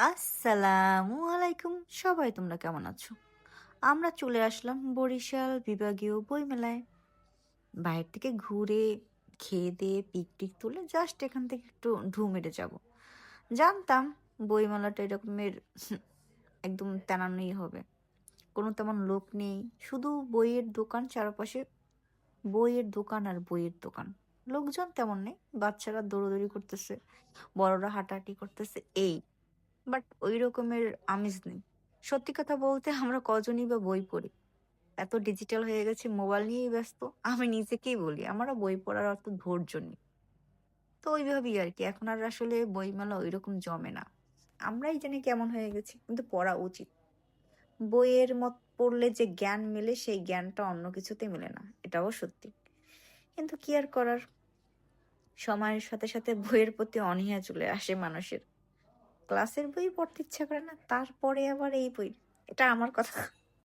আসসালামু আলাইকুম। সবাই তোমরা কেমন আছো? আমরা চলে আসলাম বরিশাল বিভাগীয় বইমেলায়। বাইরে থেকে ঘুরে খেয়ে দিয়ে পিকটিক তুলে জাস্ট এখান থেকে একটু ঢু মেরে যাব। জানতাম বইমেলাটা এরকমের একদম তেনানোই হবে। কোনো তেমন লোক নেই, শুধু বইয়ের দোকান চারপাশে, বইয়ের দোকান আর বইয়ের দোকান। লোকজন তেমন নেই, বাচ্চারা দৌড়াদৌড়ি করতেছে, বড়রা হাঁটাহাঁটি করতেছে, এই। বাট ওই রকমের আমেজ নেই। সত্যি কথা বলতে আমরা কজনই বা বই পড়ি? এত ডিজিটাল হয়ে গেছে, মোবাইল নিয়েই ব্যস্ত। আমি নিজেকেই বলি আমারও বই পড়ার অত ধৈর্য নেই। তো ওইভাবেই আর কি, এখন আর আসলে বইমেলা ওইরকম জমে না। আমরাই জানি কেমন হয়ে গেছি, কিন্তু পড়া উচিত। বইয়ের মত পড়লে যে জ্ঞান মেলে, সেই জ্ঞানটা অন্য কিছুতে মেলে না, এটাও সত্যি। কিন্তু কি আর করার, সময়ের সাথে সাথে বইয়ের প্রতি অনীহা চলে আসে মানুষের। ক্লাসের বই পড়তে ইচ্ছা করে না, তারপরে আবার এই বই। এটা আমার কথা।